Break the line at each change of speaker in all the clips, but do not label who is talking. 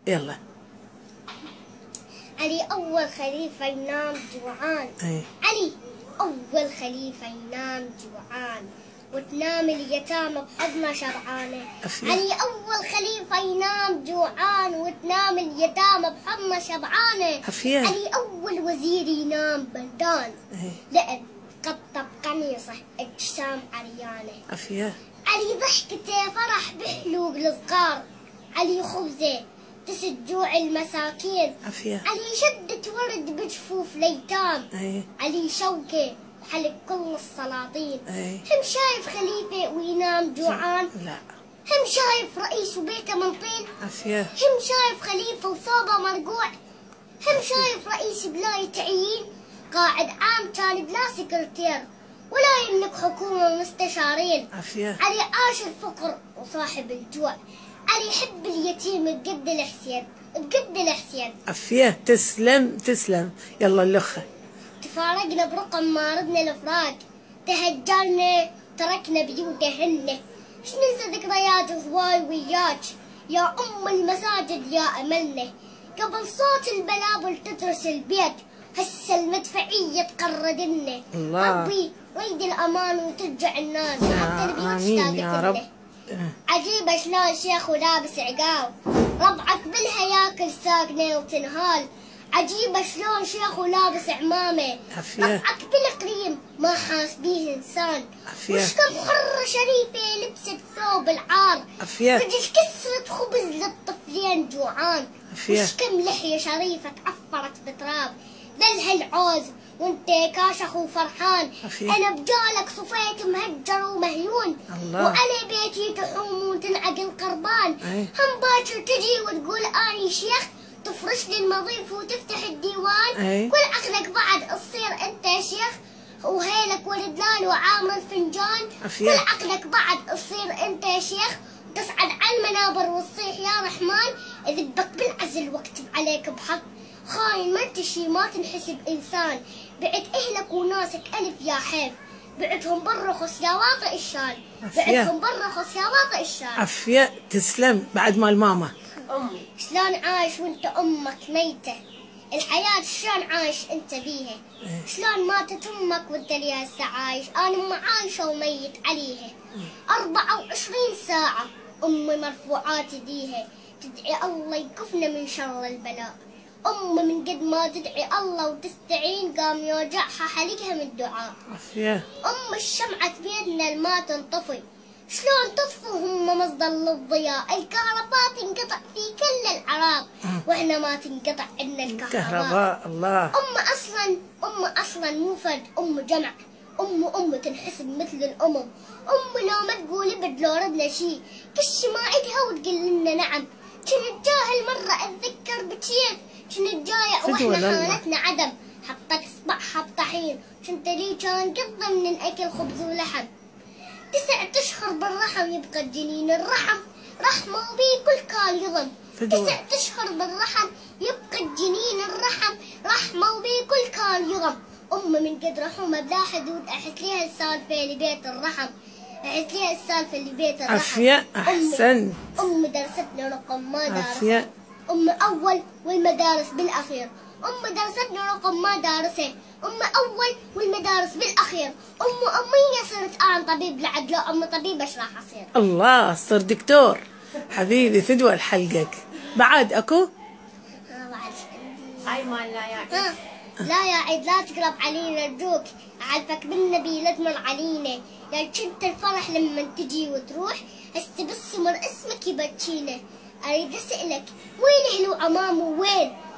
يلا.
علي أول خليفة ينام جوعان. علي أول خليفة ينام جوعان وتنام اليتامى بحضنه شبعانة. علي أول خليفة ينام جوعان وتنام اليتامى بحضنه شبعانة. علي أول وزير ينام بردان لأن قطب قميصه أجسام عريانة. علي ضحكته فرح بحلوق الصغار. علي خبزه تسد جوع المساكين. علي شدة ورد بجفوف ليتام. علي شوكه حلق كل السلاطين. هم شايف خليفة وينام جوعان؟
لا.
هم شايف رئيس وبيته من طين؟ هم شايف خليفة وثوبه مرقوع؟ هم شايف رئيس بلا يتعين؟ قاعد عام كان بلا سكرتير ولا يملك حكومة ومستشارين. علي عاش الفقر وصاحب الجوع. علي يحب اليتيم بقد الحسين بقد الحسين.
عفيه. تسلم تسلم. يلا اللخة.
تفارقنا برقم ما ردنا الافراق، تهجرنا تركنا بيوتهن، اش ننسى ذكريات هواي وياك يا ام المساجد يا املنا. قبل صوت البلابل تدرس البيت هسه المدفعية تقردنا. ربي ريد الامان وترجع الناس حتى البيوت اشتاقت لنا. عجيبة شلون شيخ ولابس عقال ربعك بالهياكل ساكنة وتنهال. عجيبة شلون شيخ ولابس عمامة ربعك بالقريم ما حاس بيه انسان. وش كم حرة شريفة لبست ثوب العار رجل كسرة خبز للطفلين جوعان. وش كم لحية شريفة تعفرت بتراب ذلها العوز وانت كاشخ وفرحان. انا بجالك صفيت مهجر ومهيون وانا بيتي تحوم وتنعق القربان. هم باكر تجي وتقول اني شيخ تفرش لي المضيف وتفتح الديوان. كل عقلك بعد تصير انت شيخ وهيلك ولد لال وعامر الفنجان. كل عقلك بعد تصير انت شيخ وتصعد على المنابر وتصيح يا رحمن. اذبك بالعزل واكتب عليك بحق خاين ما انت شي ما تنحسب انسان. بعت اهلك وناسك الف يا حيف بعتهم برخص يا واطئ الشان. بعتهم برخص يا واطئ الشان.
عفيه. تسلم. بعد مال ماما.
امي شلون عايش وانت امك ميته؟ الحياة شلون عايش انت بيها؟ شلون ماتت امك وانت ليها هسه عايش؟ انا امي عايشه وميت عليها 24 ساعة. امي مرفوعات يديها تدعي الله يكفنا من شر البلاء. أمي من قد ما تدعي الله وتستعين قام يوجعها حلقها من الدعاء. أم الشمعة بيدنا ما تنطفي شلون تطفوا هم مصدر للضياء. الكهرباء تنقطع في كل العراق واحنا ما تنقطع عندنا الكهرباء.
الله.
أم أصلا مو فرد أم جمع. أم تنحسب مثل الأمم. لو ما تقول ابد لو ردنا شي كش ما عدها وتقول لنا نعم. كنت جاهل مرة أتذكر بكيف كنت جاية واحنا حالتنا عدم حطك صبعها بطحين. كنت لي كان قضة من الأكل خبز ولحم. 9 أشهر بالرحم يبقى الجنين الرحم رحمة وبيه كل كال يضم. 9 أشهر بالرحم يبقى الجنين الرحم رحمة وبيه كل كال يضم. أمي من قد رحمة بلا حدود أحس ليها السالفة لبيت الرحم. أحس ليها السالفة لبيت الرحم.
عفية. أحسن.
أمي درستنا رقم ما دارسه. أمي أول والمدارس بالأخير. أمي درستنا رقم ما دارسه. أمي أول والمدارس بالأخير. أمي صرت أنا طبيب لعد لو أمي طبيبة إيش راح أصير؟
الله صر دكتور. حبيبي فدوى لحلقك. بعد أكو؟
بعد.
هاي مال لا يا
لا يا عيد لا تقرب علينا ارجوك اعرفك بالنبي لا تمر علينا. يا كنت الفرح لما تجي وتروح هسه بالسمر اسمك يبكينا. اريد اسالك وين اهل وعمامه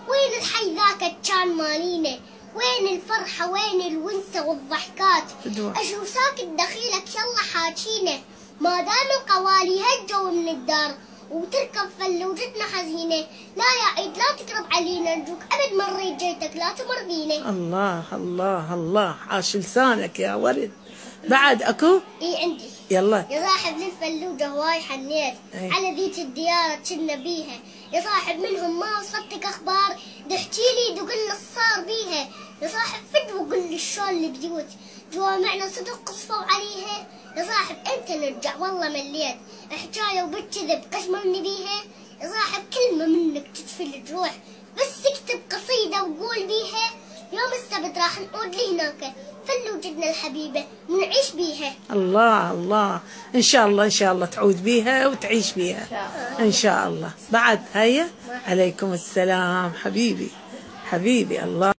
وين الحي ذاك كان مالينا؟ وين الفرحه وين الونسه والضحكات؟ اشو ساكت دخيلك يلا حاكينا. ما دام القوالي هجوا من الدار وتركب فلوجتنا حزينة. لا يا عيد لا تقرب علينا ارجوك ابد ما نريد جيتك لا تمر بينا.
الله الله الله عاش لسانك يا ولد. بعد اكو؟
اي عندي.
يلا.
يا صاحب للفلوجة هواي حنيت على ذيك الديارة كنا بيها. يا صاحب منهم ما وصلتك اخبار تحكي لي تقول لي صار بيها. يا صاحب فد وقول لي شلون البيوت جوامعنا صدق قصفوا عليها. يا صاحب امتى نرجع والله مليت حكايه وبالكذب قشمرني بيها. يا صاحب كلمه منك تروح، بس اكتب قصيدة وقول بيها يوم السبت راح نعود لهناك فلو جدنا الحبيبة ونعيش بيها.
الله الله، إن شاء الله إن شاء الله تعود بيها وتعيش بيها إن شاء الله. بعد هيا عليكم السلام حبيبي حبيبي. الله